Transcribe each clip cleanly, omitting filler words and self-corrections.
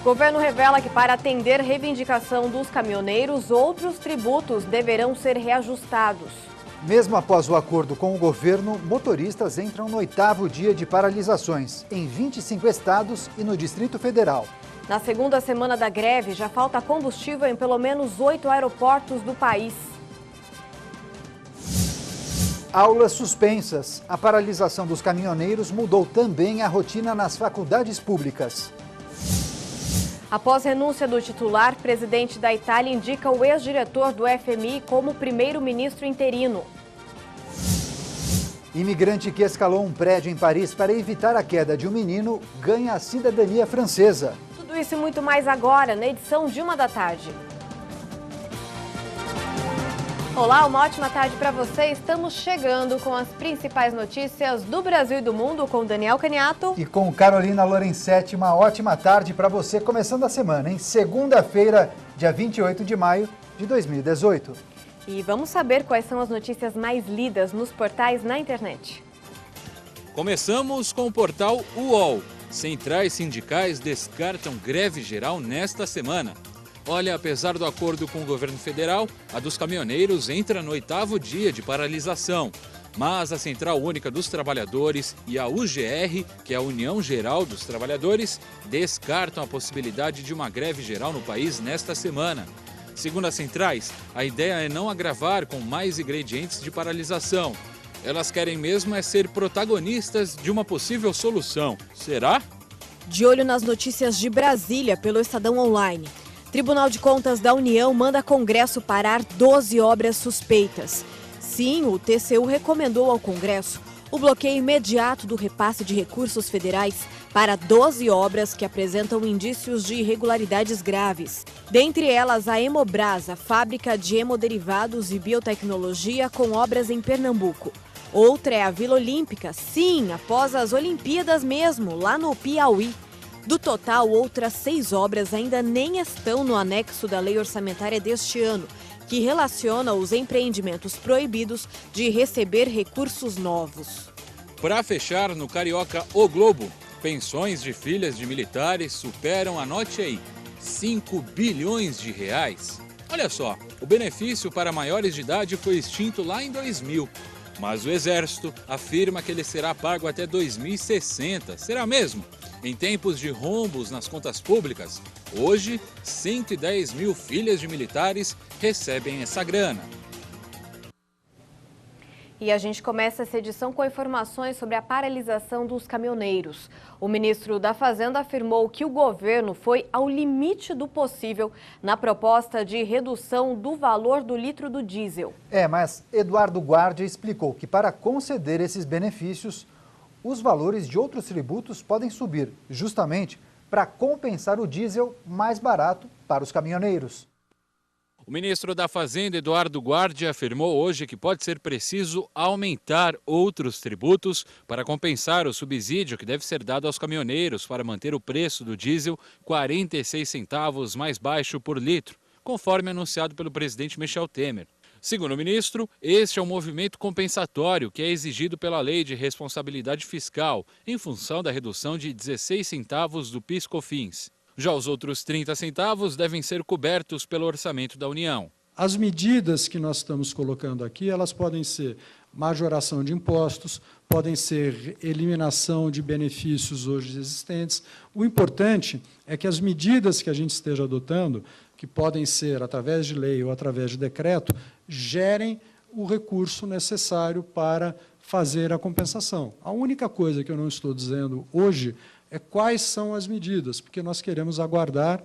Governo revela que para atender reivindicação dos caminhoneiros, outros tributos deverão ser reajustados. Mesmo após o acordo com o governo, motoristas entram no 8º dia de paralisações, em 25 estados e no Distrito Federal. Na segunda semana da greve, já falta combustível em pelo menos 8 aeroportos do país. Aulas suspensas. A paralisação dos caminhoneiros mudou também a rotina nas faculdades públicas. Após renúncia do titular, presidente da Itália indica o ex-diretor do FMI como primeiro-ministro interino. Imigrante que escalou um prédio em Paris para evitar a queda de um menino ganha a cidadania francesa. Tudo isso e muito mais agora, na edição de 1 da tarde. Olá, uma ótima tarde para você. Estamos chegando com as principais notícias do Brasil e do mundo com Daniel Caniato. E com Carolina Lorenzetti, uma ótima tarde para você, começando a semana, em segunda-feira, dia 28 de maio de 2018. E vamos saber quais são as notícias mais lidas nos portais na internet. Começamos com o portal UOL. Centrais sindicais descartam greve geral nesta semana. Olha, apesar do acordo com o governo federal, a dos caminhoneiros entra no 8º dia de paralisação. Mas a Central Única dos Trabalhadores e a UGR, que é a União Geral dos Trabalhadores, descartam a possibilidade de uma greve geral no país nesta semana. Segundo as centrais, a ideia é não agravar com mais ingredientes de paralisação. Elas querem mesmo é ser protagonistas de uma possível solução. Será? De olho nas notícias de Brasília pelo Estadão Online. Tribunal de Contas da União manda Congresso parar 12 obras suspeitas. Sim, o TCU recomendou ao Congresso o bloqueio imediato do repasse de recursos federais para 12 obras que apresentam indícios de irregularidades graves. Dentre elas, a Hemobras, a fábrica de hemoderivados e biotecnologia com obras em Pernambuco. Outra é a Vila Olímpica, sim, após as Olimpíadas mesmo, lá no Piauí. Do total, outras 6 obras ainda nem estão no anexo da lei orçamentária deste ano, que relaciona os empreendimentos proibidos de receber recursos novos. Para fechar, no Carioca O Globo, pensões de filhas de militares superam, anote aí, 5 bilhões de reais. Olha só, o benefício para maiores de idade foi extinto lá em 2000, mas o Exército afirma que ele será pago até 2060. Será mesmo? Em tempos de rombos nas contas públicas, hoje 110 mil filhas de militares recebem essa grana. E a gente começa essa edição com informações sobre a paralisação dos caminhoneiros. O ministro da Fazenda afirmou que o governo foi ao limite do possível na proposta de redução do valor do litro do diesel. Mas Eduardo Guardia explicou que para conceder esses benefícios, os valores de outros tributos podem subir, justamente para compensar o diesel mais barato para os caminhoneiros. O ministro da Fazenda, Eduardo Guardia, afirmou hoje que pode ser preciso aumentar outros tributos para compensar o subsídio que deve ser dado aos caminhoneiros para manter o preço do diesel 46 centavos mais baixo por litro, conforme anunciado pelo presidente Michel Temer. Segundo o ministro, este é um movimento compensatório que é exigido pela Lei de Responsabilidade Fiscal, em função da redução de 16 centavos do PIS/COFINS. Já os outros 30 centavos devem ser cobertos pelo orçamento da União. As medidas que nós estamos colocando aqui, elas podem ser majoração de impostos, podem ser eliminação de benefícios hoje existentes. O importante é que as medidas que a gente esteja adotando, que podem ser através de lei ou através de decreto, gerem o recurso necessário para fazer a compensação. A única coisa que eu não estou dizendo hoje é quais são as medidas, porque nós queremos aguardar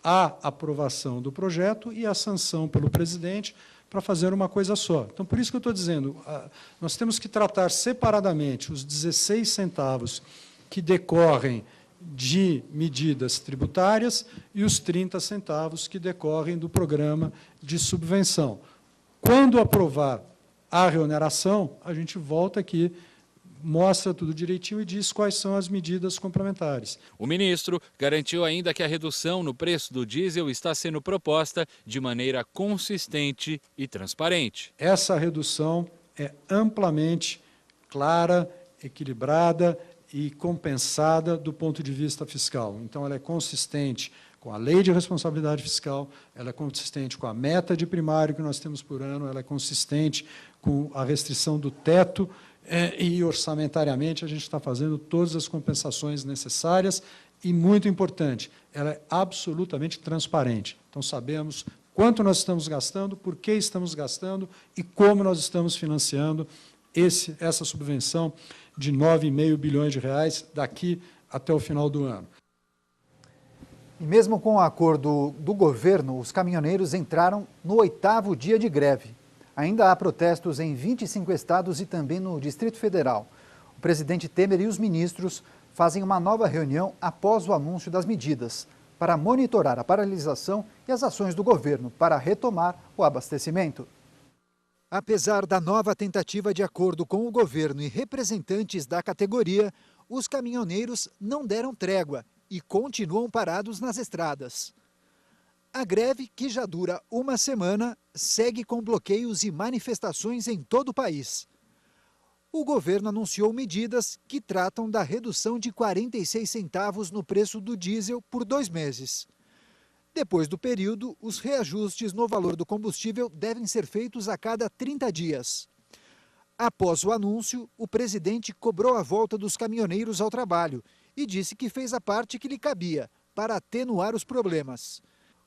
a aprovação do projeto e a sanção pelo presidente para fazer uma coisa só. Então, por isso que eu estou dizendo, nós temos que tratar separadamente os 16 centavos que decorrem de medidas tributárias e os 30 centavos que decorrem do programa de subvenção. Quando aprovar a reoneração, a gente volta aqui, mostra tudo direitinho e diz quais são as medidas complementares. O ministro garantiu ainda que a redução no preço do diesel está sendo proposta de maneira consistente e transparente. Essa redução é amplamente clara, equilibrada e compensada do ponto de vista fiscal. Então, ela é consistente com a lei de responsabilidade fiscal, ela é consistente com a meta de primário que nós temos por ano, ela é consistente com a restrição do teto e, orçamentariamente, a gente está fazendo todas as compensações necessárias e, muito importante, ela é absolutamente transparente. Então, sabemos quanto nós estamos gastando, por que estamos gastando e como nós estamos financiando essa subvenção de 9,5 bilhões de reais daqui até o final do ano. E mesmo com o acordo do governo, os caminhoneiros entraram no 8º dia de greve. Ainda há protestos em 25 estados e também no Distrito Federal. O presidente Temer e os ministros fazem uma nova reunião após o anúncio das medidas para monitorar a paralisação e as ações do governo para retomar o abastecimento. Apesar da nova tentativa de acordo com o governo e representantes da categoria, os caminhoneiros não deram trégua e continuam parados nas estradas. A greve, que já dura uma semana, segue com bloqueios e manifestações em todo o país. O governo anunciou medidas que tratam da redução de 46 centavos no preço do diesel por 2 meses. Depois do período, os reajustes no valor do combustível devem ser feitos a cada 30 dias. Após o anúncio, o presidente cobrou a volta dos caminhoneiros ao trabalho e disse que fez a parte que lhe cabia para atenuar os problemas.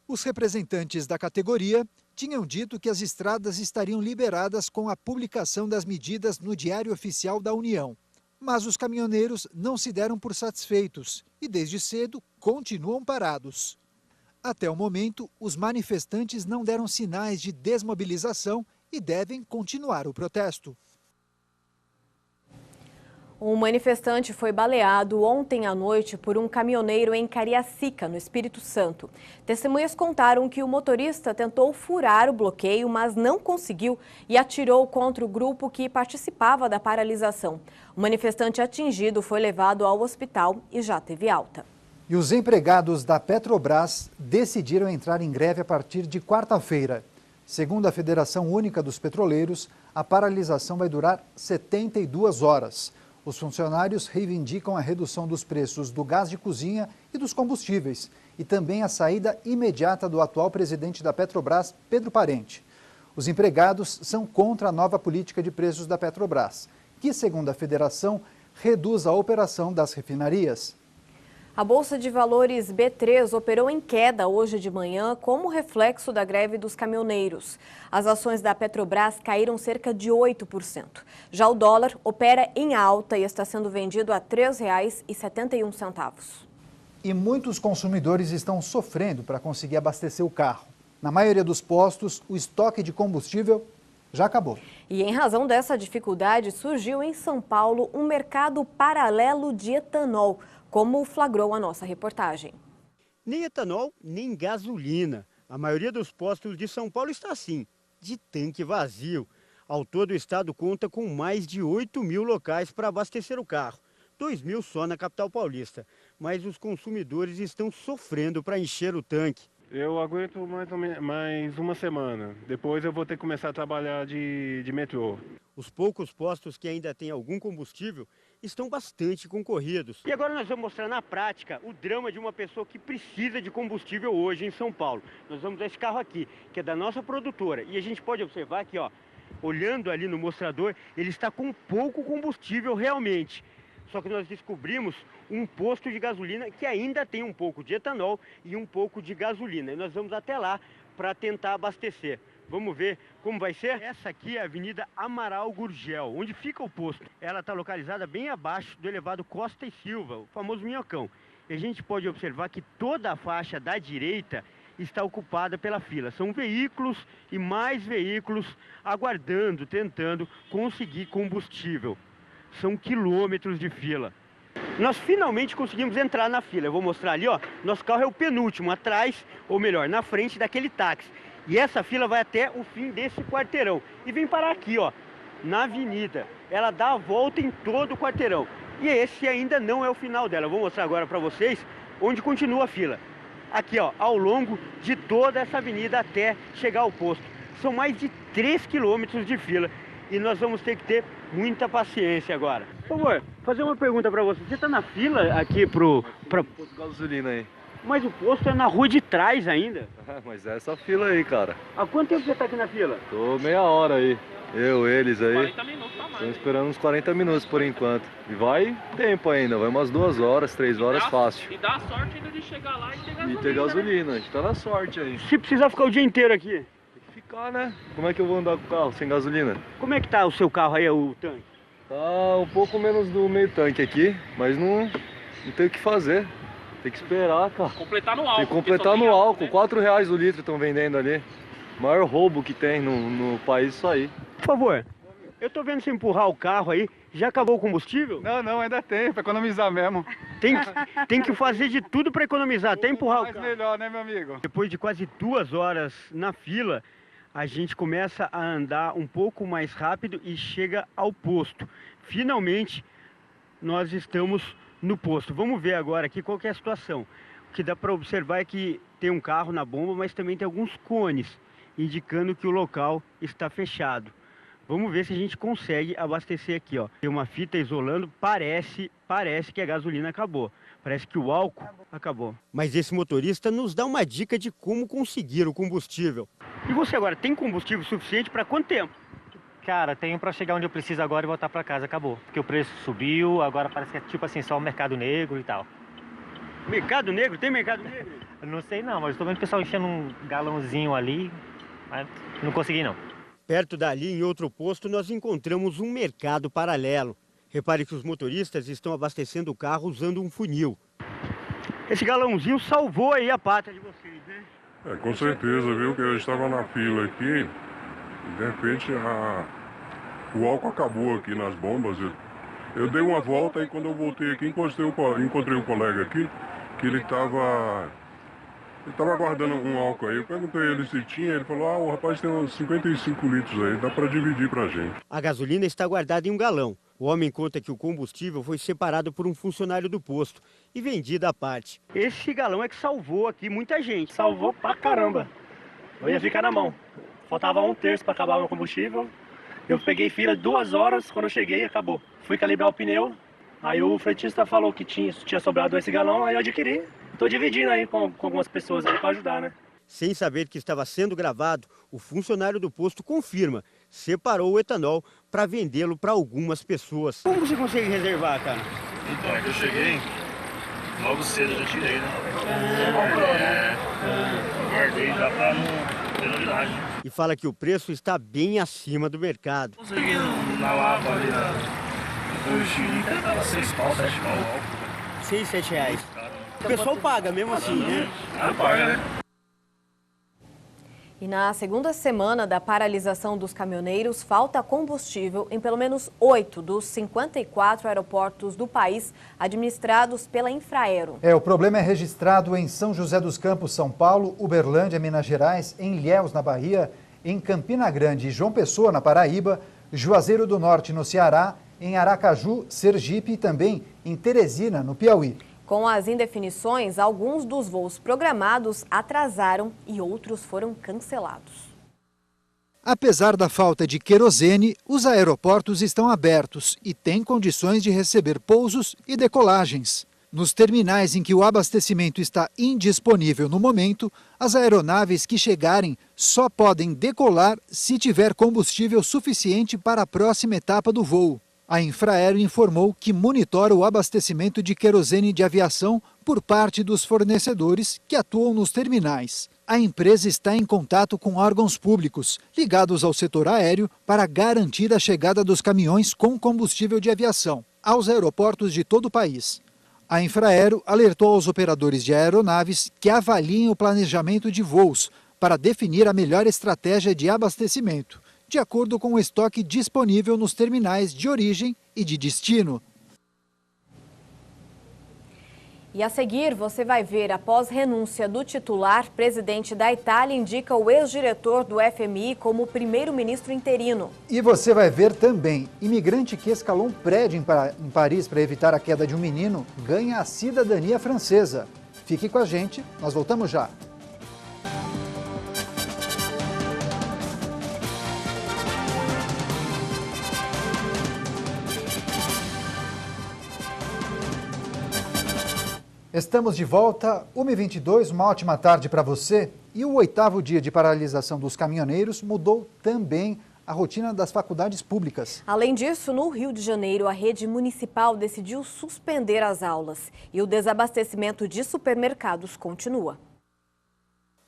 Os representantes da categoria tinham dito que as estradas estariam liberadas com a publicação das medidas no Diário Oficial da União. Mas os caminhoneiros não se deram por satisfeitos e, desde cedo, continuam parados. Até o momento, os manifestantes não deram sinais de desmobilização e devem continuar o protesto. Um manifestante foi baleado ontem à noite por um caminhoneiro em Cariacica, no Espírito Santo. Testemunhas contaram que o motorista tentou furar o bloqueio, mas não conseguiu e atirou contra o grupo que participava da paralisação. O manifestante atingido foi levado ao hospital e já teve alta. E os empregados da Petrobras decidiram entrar em greve a partir de quarta-feira. Segundo a Federação Única dos Petroleiros, a paralisação vai durar 72 horas. Os funcionários reivindicam a redução dos preços do gás de cozinha e dos combustíveis e também a saída imediata do atual presidente da Petrobras, Pedro Parente. Os empregados são contra a nova política de preços da Petrobras, que, segundo a federação, reduz a operação das refinarias. A Bolsa de Valores B3 operou em queda hoje de manhã como reflexo da greve dos caminhoneiros. As ações da Petrobras caíram cerca de 8%. Já o dólar opera em alta e está sendo vendido a R$ 3,71. E muitos consumidores estão sofrendo para conseguir abastecer o carro. Na maioria dos postos, o estoque de combustível já acabou. E em razão dessa dificuldade, surgiu em São Paulo um mercado paralelo de etanol, como flagrou a nossa reportagem. Nem etanol, nem gasolina. A maioria dos postos de São Paulo está assim, de tanque vazio. Ao todo, o estado conta com mais de 8.000 locais para abastecer o carro. 2.000 só na capital paulista. Mas os consumidores estão sofrendo para encher o tanque. Eu aguento mais uma semana. Depois eu vou ter que começar a trabalhar de metrô. Os poucos postos que ainda têm algum combustível estão bastante concorridos. E agora nós vamos mostrar na prática o drama de uma pessoa que precisa de combustível hoje em São Paulo. Nós vamos a esse carro aqui, que é da nossa produtora. E a gente pode observar aqui, ó, olhando ali no mostrador, ele está com pouco combustível realmente. Só que nós descobrimos um posto de gasolina que ainda tem um pouco de etanol e um pouco de gasolina. E nós vamos até lá para tentar abastecer. Vamos ver como vai ser? Essa aqui é a Avenida Amaral Gurgel, onde fica o posto. Ela está localizada bem abaixo do elevado Costa e Silva, o famoso Minhocão. E a gente pode observar que toda a faixa da direita está ocupada pela fila. São veículos e mais veículos aguardando, tentando conseguir combustível. São quilômetros de fila. Nós finalmente conseguimos entrar na fila. Eu vou mostrar ali, ó. Nosso carro é o penúltimo, atrás, ou melhor, na frente daquele táxi. E essa fila vai até o fim desse quarteirão. E vem parar aqui, ó, na avenida. Ela dá a volta em todo o quarteirão. E esse ainda não é o final dela. Eu vou mostrar agora para vocês onde continua a fila. Aqui, ó, ao longo de toda essa avenida até chegar ao posto. São mais de 3 quilômetros de fila. e nós vamos ter que ter muita paciência agora. Por favor, fazer uma pergunta para você. Você está na fila aqui pro posto de gasolina aí. Mas o posto é na rua de trás ainda. Mas é essa fila aí, cara. Há quanto tempo você está aqui na fila? Tô meia hora aí. Eles aí. 40 minutos pra mais. Estamos esperando uns 40 minutos por enquanto. E vai tempo ainda, vai umas 2 horas, 3 horas fácil. E dá sorte ainda de chegar lá e ter gasolina. E ter gasolina, a gente tá na sorte aí. Se precisar ficar o dia inteiro aqui? Tem que ficar, né? Como é que eu vou andar com o carro sem gasolina? Como é que tá o seu carro aí, o tanque? Tá um pouco menos do meio tanque aqui, mas não tem o que fazer. Tem que esperar, cara. Completar no álcool. Tem que completar no álcool. Né? R$4 o litro estão vendendo ali. O maior roubo que tem no país, isso aí. Por favor, eu tô vendo você empurrar o carro aí. Já acabou o combustível? Não, ainda tem, pra economizar mesmo. Tem que fazer de tudo pra economizar, até empurrar o carro. Mais melhor, né, meu amigo? Depois de quase 2 horas na fila, a gente começa a andar um pouco mais rápido e chega ao posto. Finalmente, nós estamos no posto. Vamos ver agora aqui qual que é a situação. O que dá para observar é que tem um carro na bomba, mas também tem alguns cones, indicando que o local está fechado. Vamos ver se a gente consegue abastecer aqui, ó. Tem uma fita isolando, parece que a gasolina acabou. Parece que o álcool acabou. Mas esse motorista nos dá uma dica de como conseguir o combustível. E você agora, tem combustível suficiente para quanto tempo? Cara, tenho para chegar onde eu preciso agora e voltar para casa, acabou. Porque o preço subiu, agora parece que é tipo assim, só o mercado negro e tal. Mercado negro? Tem mercado negro? Eu não sei não, mas estou vendo o pessoal enchendo um galãozinho ali, mas não consegui não. Perto dali, em outro posto, nós encontramos um mercado paralelo. Repare que os motoristas estão abastecendo o carro usando um funil. Esse galãozinho salvou aí a pátria de vocês, né? Com certeza, viu? Que eu estava na fila aqui. De repente o álcool acabou aqui nas bombas. Eu dei uma volta e quando eu voltei aqui encontrei um colega aqui que ele estava guardando um álcool aí. Eu perguntei a ele se tinha, ele falou: o rapaz tem uns 55 litros aí, dá para dividir pra gente. A gasolina está guardada em um galão. O homem conta que o combustível foi separado por um funcionário do posto e vendido à parte. Esse galão é que salvou aqui muita gente. Salvou pra caramba. Eu ia ficar na mão. Faltava 1/3 para acabar o meu combustível. Eu peguei fila 2 horas, quando eu cheguei, acabou. Fui calibrar o pneu, aí o fretista falou que tinha sobrado esse galão, aí eu adquiri. Tô dividindo aí com algumas pessoas aí para ajudar, né? Sem saber que estava sendo gravado, o funcionário do posto confirma, separou o etanol para vendê-lo para algumas pessoas. Como você consegue reservar, cara? Então, eu cheguei, logo cedo eu já tirei, né? Guardei já para não ter novidade. E fala que o preço está bem acima do mercado. Consegui na Lapa ali no Chile, tava 6 pau, 7 pau. 6, 7 reais. O pessoal paga mesmo assim, né? Paga, né? E na segunda semana da paralisação dos caminhoneiros, falta combustível em pelo menos 8 dos 54 aeroportos do país administrados pela Infraero. O problema é registrado em São José dos Campos, São Paulo, Uberlândia, Minas Gerais, em Ilhéus, na Bahia, em Campina Grande e João Pessoa, na Paraíba, Juazeiro do Norte, no Ceará, em Aracaju, Sergipe e também em Teresina, no Piauí. Com as indefinições, alguns dos voos programados atrasaram e outros foram cancelados. Apesar da falta de querosene, os aeroportos estão abertos e têm condições de receber pousos e decolagens. Nos terminais em que o abastecimento está indisponível no momento, as aeronaves que chegarem só podem decolar se tiver combustível suficiente para a próxima etapa do voo. A Infraero informou que monitora o abastecimento de querosene de aviação por parte dos fornecedores que atuam nos terminais. A empresa está em contato com órgãos públicos ligados ao setor aéreo para garantir a chegada dos caminhões com combustível de aviação aos aeroportos de todo o país. A Infraero alertou aos operadores de aeronaves que avaliem o planejamento de voos para definir a melhor estratégia de abastecimento, de acordo com o estoque disponível nos terminais de origem e de destino. E a seguir, você vai ver, após renúncia do titular, presidente da Itália indica o ex-diretor do FMI como primeiro-ministro interino. E você vai ver também, imigrante que escalou um prédio em Paris para evitar a queda de um menino ganha a cidadania francesa. Fique com a gente, nós voltamos já. Estamos de volta, 1h22, uma ótima tarde para você. E o 8º dia de paralisação dos caminhoneiros mudou também a rotina das faculdades públicas. Além disso, no Rio de Janeiro, a rede municipal decidiu suspender as aulas e o desabastecimento de supermercados continua.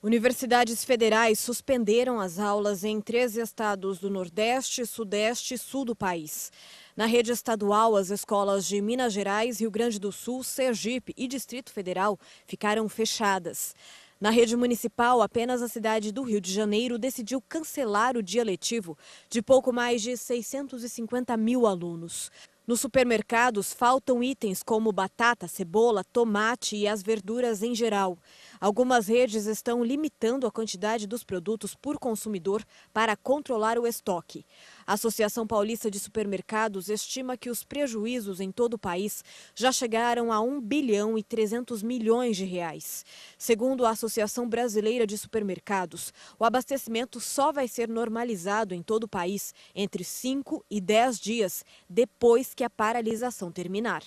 Universidades federais suspenderam as aulas em 3 estados do Nordeste, Sudeste e Sul do país. Na rede estadual, as escolas de Minas Gerais, Rio Grande do Sul, Sergipe e Distrito Federal ficaram fechadas. Na rede municipal, apenas a cidade do Rio de Janeiro decidiu cancelar o dia letivo de pouco mais de 650 mil alunos. Nos supermercados, faltam itens como batata, cebola, tomate e as verduras em geral. Algumas redes estão limitando a quantidade dos produtos por consumidor para controlar o estoque. A Associação Paulista de Supermercados estima que os prejuízos em todo o país já chegaram a 1 bilhão e 300 milhões de reais. Segundo a Associação Brasileira de Supermercados, o abastecimento só vai ser normalizado em todo o país entre 5 e 10 dias depois que a paralisação terminar.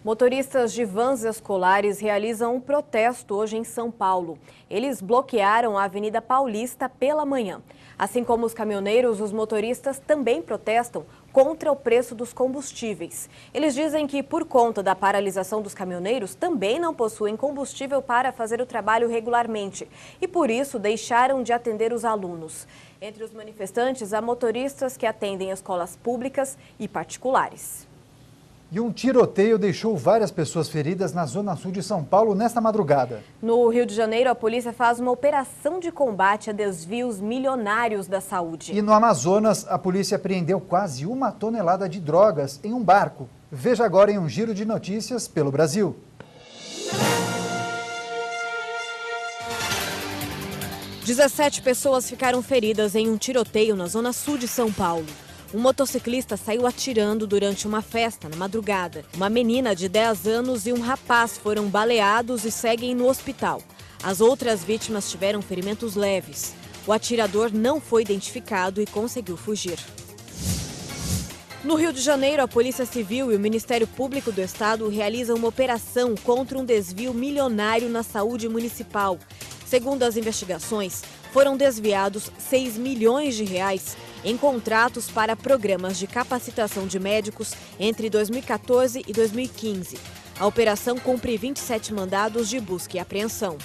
Motoristas de vans escolares realizam um protesto hoje em São Paulo. Eles bloquearam a Avenida Paulista pela manhã. Assim como os caminhoneiros, os motoristas também protestam contra o preço dos combustíveis. Eles dizem que, por conta da paralisação dos caminhoneiros, também não possuem combustível para fazer o trabalho regularmente e, por isso, deixaram de atender os alunos. Entre os manifestantes, há motoristas que atendem escolas públicas e particulares. E um tiroteio deixou várias pessoas feridas na zona sul de São Paulo nesta madrugada. No Rio de Janeiro, a polícia faz uma operação de combate a desvios milionários da saúde. E no Amazonas, a polícia apreendeu quase 1 tonelada de drogas em um barco. Veja agora em um giro de notícias pelo Brasil. – 17 pessoas ficaram feridas em um tiroteio na zona sul de São Paulo. Um motociclista saiu atirando durante uma festa na madrugada. Uma menina de 10 anos e um rapaz foram baleados e seguem no hospital. As outras vítimas tiveram ferimentos leves. O atirador não foi identificado e conseguiu fugir. No Rio de Janeiro, a Polícia Civil e o Ministério Público do Estado realizam uma operação contra um desvio milionário na saúde municipal. Segundo as investigações, foram desviados 6 milhões de reais em contratos para programas de capacitação de médicos entre 2014 e 2015. A operação cumpre 27 mandados de busca e apreensão.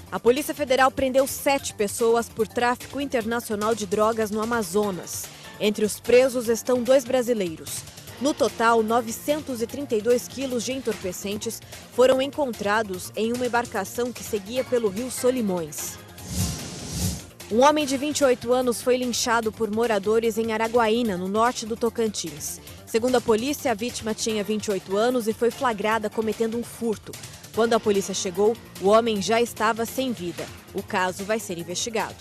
A Polícia Federal prendeu 7 pessoas por tráfico internacional de drogas no Amazonas. Entre os presos estão 2 brasileiros. No total, 932 quilos de entorpecentes foram encontrados em uma embarcação que seguia pelo rio Solimões. Um homem de 28 anos foi linchado por moradores em Araguaína, no norte do Tocantins. Segundo a polícia, a vítima tinha 28 anos e foi flagrada cometendo um furto. Quando a polícia chegou, o homem já estava sem vida. O caso vai ser investigado.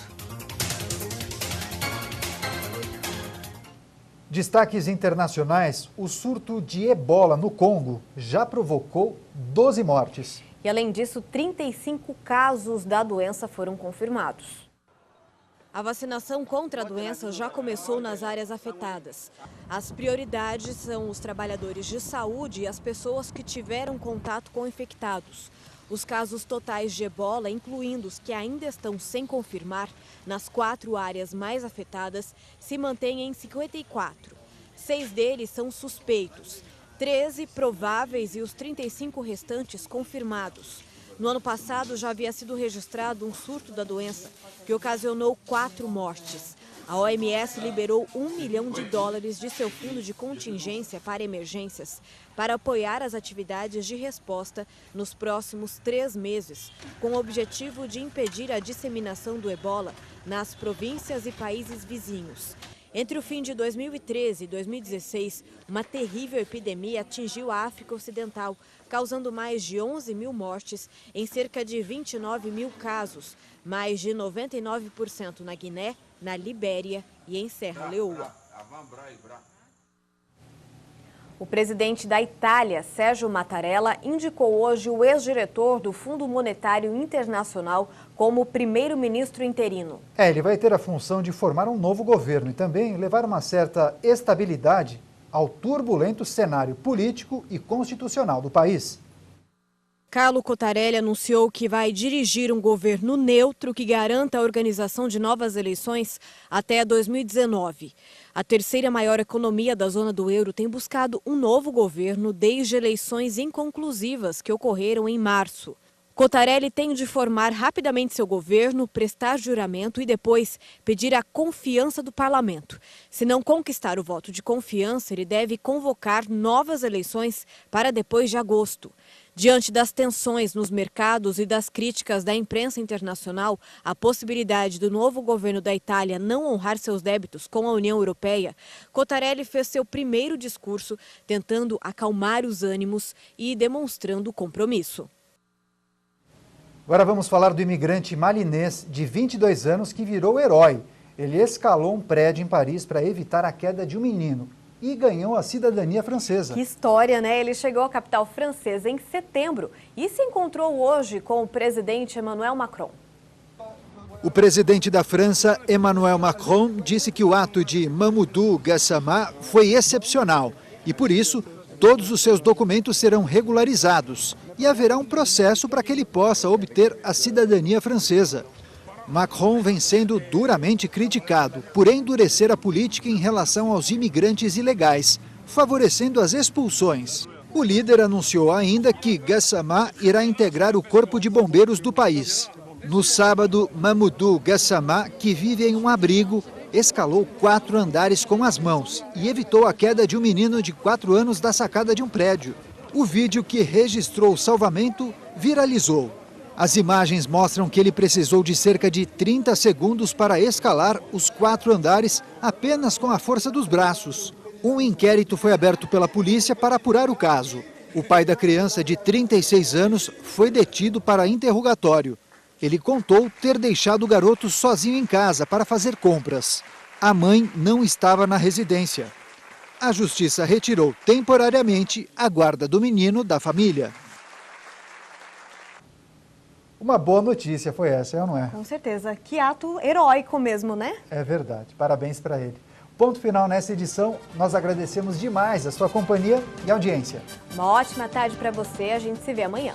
Destaques internacionais: o surto de ebola no Congo já provocou 12 mortes. E além disso, 35 casos da doença foram confirmados. A vacinação contra a doença já começou nas áreas afetadas. As prioridades são os trabalhadores de saúde e as pessoas que tiveram contato com infectados. Os casos totais de ebola, incluindo os que ainda estão sem confirmar, nas 4 áreas mais afetadas, se mantêm em 54. 6 deles são suspeitos, 13 prováveis e os 35 restantes confirmados. No ano passado, já havia sido registrado um surto da doença, que ocasionou 4 mortes. A OMS liberou $1 milhão de seu fundo de contingência para emergências para apoiar as atividades de resposta nos próximos 3 meses, com o objetivo de impedir a disseminação do ebola nas províncias e países vizinhos. Entre o fim de 2013 e 2016, uma terrível epidemia atingiu a África Ocidental, causando mais de 11 mil mortes em cerca de 29 mil casos, mais de 99% na Guiné, na Libéria e em Serra Leoa. O presidente da Itália, Sérgio Mattarella, indicou hoje o ex-diretor do Fundo Monetário Internacional como primeiro-ministro interino. Ele vai ter a função de formar um novo governo e também levar uma certa estabilidade ao turbulento cenário político e constitucional do país. Carlo Cottarelli anunciou que vai dirigir um governo neutro que garanta a organização de novas eleições até 2019. A terceira maior economia da zona do euro tem buscado um novo governo desde eleições inconclusivas que ocorreram em março. Cottarelli tem de formar rapidamente seu governo, prestar juramento e depois pedir a confiança do parlamento. Se não conquistar o voto de confiança, ele deve convocar novas eleições para depois de agosto. Diante das tensões nos mercados e das críticas da imprensa internacional, a possibilidade do novo governo da Itália não honrar seus débitos com a União Europeia, Cottarelli fez seu primeiro discurso tentando acalmar os ânimos e demonstrando compromisso. Agora vamos falar do imigrante malinês de 22 anos que virou herói. Ele escalou um prédio em Paris para evitar a queda de um menino e ganhou a cidadania francesa. Que história, né? Ele chegou à capital francesa em setembro e se encontrou hoje com o presidente Emmanuel Macron. O presidente da França, Emmanuel Macron, disse que o ato de Mamoudou Gassama foi excepcional e, por isso, todos os seus documentos serão regularizados e haverá um processo para que ele possa obter a cidadania francesa. Macron vem sendo duramente criticado por endurecer a política em relação aos imigrantes ilegais, favorecendo as expulsões. O líder anunciou ainda que Gassama irá integrar o corpo de bombeiros do país. No sábado, Mamoudou Gassama, que vive em um abrigo, escalou 4 andares com as mãos e evitou a queda de um menino de 4 anos da sacada de um prédio. O vídeo que registrou o salvamento viralizou. As imagens mostram que ele precisou de cerca de 30 segundos para escalar os 4 andares apenas com a força dos braços. Um inquérito foi aberto pela polícia para apurar o caso. O pai da criança, de 36 anos, foi detido para interrogatório. Ele contou ter deixado o garoto sozinho em casa para fazer compras. A mãe não estava na residência. A justiça retirou temporariamente a guarda do menino da família. Uma boa notícia foi essa, não é? Com certeza. Que ato heróico mesmo, né? É verdade. Parabéns para ele. Ponto final nessa edição. Nós agradecemos demais a sua companhia e audiência. Uma ótima tarde para você. A gente se vê amanhã.